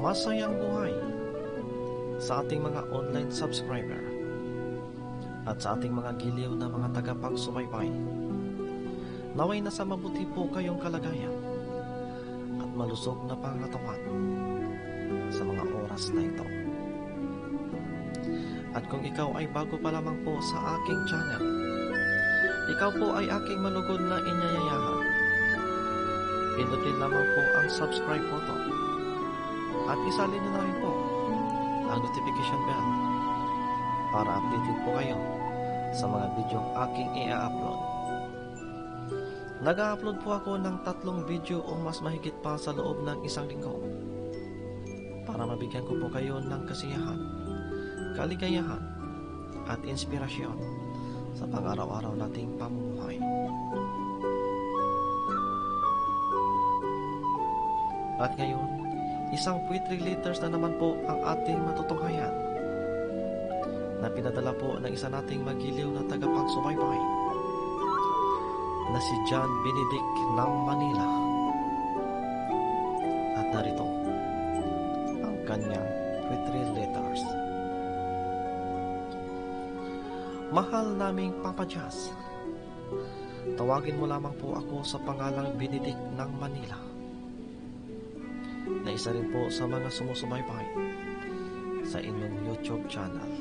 masayang buhay sa ating mga online subscriber at sa ating mga giliw na mga tagapagsubaybay. Naway nasa mabuti po kayong kalagayan at malusog na pangatawan sa mga oras na ito. At kung ikaw ay bago pa lamang po sa aking channel, ikaw po ay aking malugod na inyayayahan. Pindutin lamang po ang subscribe button at isalin niyo na rin po ang notification bell para updated po kayo sa mga bidyong aking i-upload. Nag-upload po ako ng 3 video o mas mahigit pa sa loob ng isang linggo para mabigyan ko po kayo ng kasiyahan, kaligayahan at inspirasyon sa pang-araw-araw nating pamumuhay. At ngayon, isang poetry letters na naman po ang ating matutunghayan na pinadala po ng isa nating magiliw na tagapagsubaybay na si John Benedict ng Manila. At narito ang kanyang poetry letters. Mahal naming Papa Jazz, tawagin mo lamang po ako sa pangalang Benedict ng Manila, na isa rin po sa mga sumusubaybay sa inyong YouTube channel.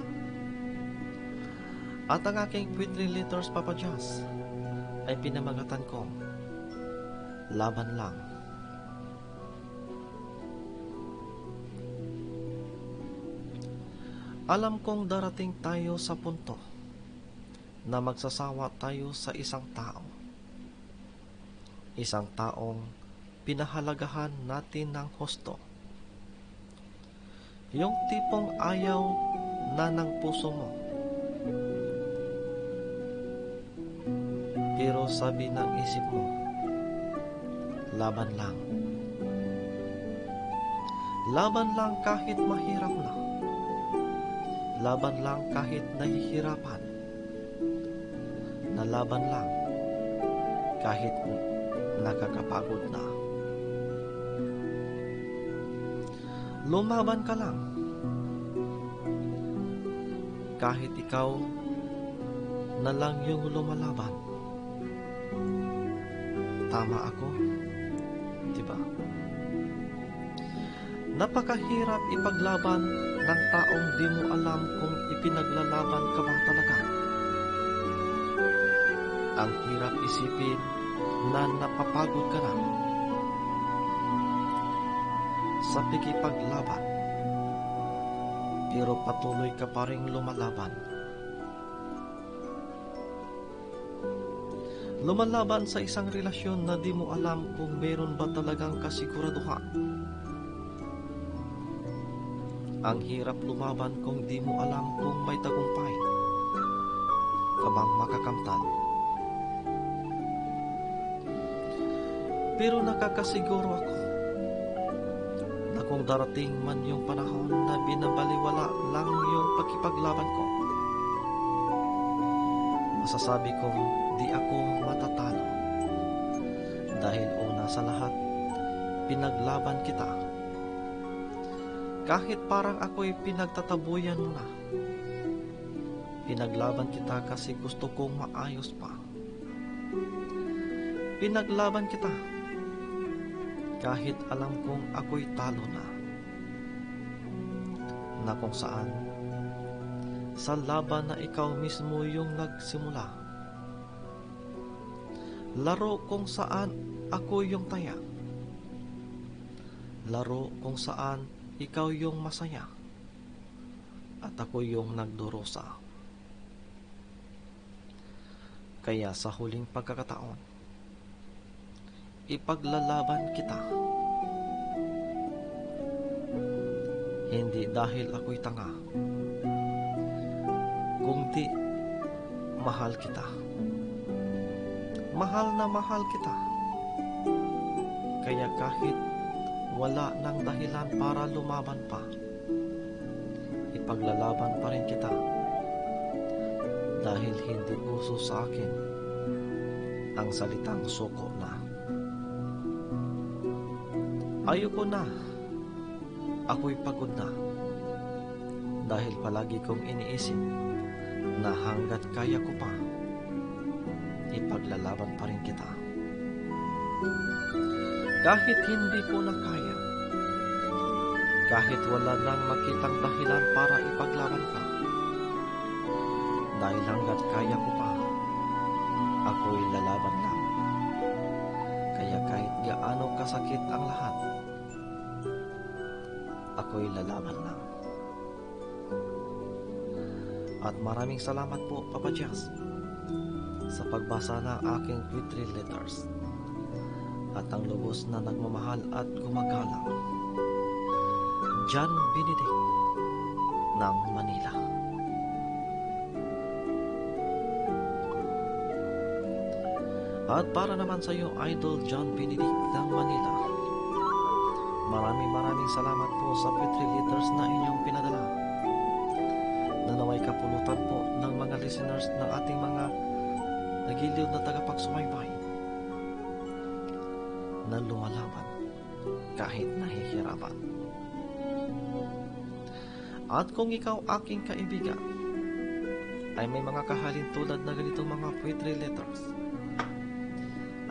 At ang aking poetry letters, Papa Jazz, ay pinamagatan ko Laban Lang. Alam kong darating tayo sa punto na magsasawa tayo sa isang tao. Isang taong pinahalagahan natin ng husto. Yung tipong ayaw na ng puso mo. Pero sabi ng isip mo, laban lang. Laban lang kahit mahirap na. Laban lang kahit nahihirapan. Nalaban lang kahit nakakapagod na. Lumaban ka lang kahit ikaw na lang yung lumalaban. Tama ako, diba? Napakahirap ipaglaban ng taong di mo alam kung ipinaglalaban ka ba talaga. Ang hirap isipin na napapagod ka na sa pikipaglaban, pero patuloy ka pa ring lumalaban. Lumalaban sa isang relasyon na di mo alam kung meron ba talagang kasiguraduhan. Ang hirap lumaban kung di mo alam kung may tagumpay ka bang makakamtan. Pero nakakasiguro ako na kung darating man yung panahon na binabaliwala lang yung pagkipaglaban ko, masasabi ko di ako matatalo dahil una sa lahat, pinaglaban kita. Kahit parang ako'y pinagtatabuyan mo na, pinaglaban kita kasi gusto kong maayos pa. Pinaglaban kita kahit alam kong ako'y talo na kung saan sa laban na ikaw mismo yung nagsimula. Laro kung saan ako yung taya. Laro kung saan ikaw yung masaya at ako yung nagdurusa. Kaya sa huling pagkakataon, ipaglalaban kita. Hindi dahil ako'y tanga, kundi mahal kita. Mahal na mahal kita. Kaya kahit wala nang dahilan para lumaban pa, ipaglalaban pa rin kita dahil hindi uso sa akin ang salitang suko na. Ayoko na ako'y pagod na dahil palagi kong iniisip na hanggat kaya ko pa, ipaglalaban pa rin kita. Kahit hindi po na kaya, kahit wala nang makitang dahilan para ipaglaban ka, dahil hanggat kaya ko pa, ako'y lalaban lang. Kaya kahit gaano kasakit ang lahat, ako'y lalaban lang. At maraming salamat po, Papa Jazz, sa pagbasa ng aking Q3 letters at ang lubos na nagmamahal at gumagalang John Benedict ng Manila. At para naman sa iyo, Idol John Benedict ng Manila, maraming salamat po sa Q3 letters na inyong pinadala. Nanaway kapulutan po ng mga listeners ng ating mga nagiliw na tagapagsubaybay na lumalaban kahit nahihirapan. At kung ikaw aking kaibigan ay may mga kahalin tulad na ganitong mga poetry letters,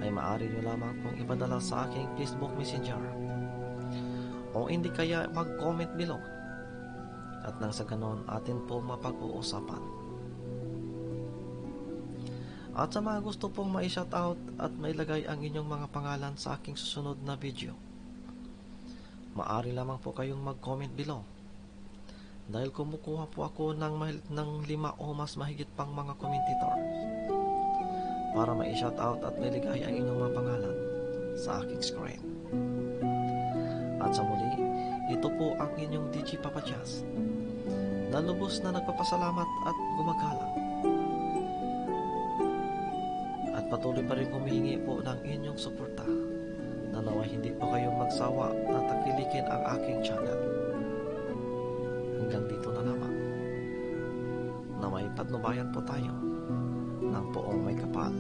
ay maaari nyo lamang pong ipadala sa aking Facebook Messenger o hindi kaya mag-comment below at nang sa ganon atin po mapag-uusapan. At sa mga gusto pong ma-shoutout at mailagay ang inyong mga pangalan sa aking susunod na video, maaari lamang po kayong mag-comment below dahil kumukuha po ako ng 5 o mas mahigit pang mga commentator para ma-shoutout at mailagay ang inyong mga pangalan sa aking screen. At sa muli, ito po ang inyong DJ Papa Jazz na lubos na nagpapasalamat at gumagalang at patuloy pa rin humihingi po ng inyong suporta na nawa hindi po kayong magsawa na tangkilikin ang aking channel. Hanggang dito na lamang. Naway patnubayan po tayo ng poong may kapal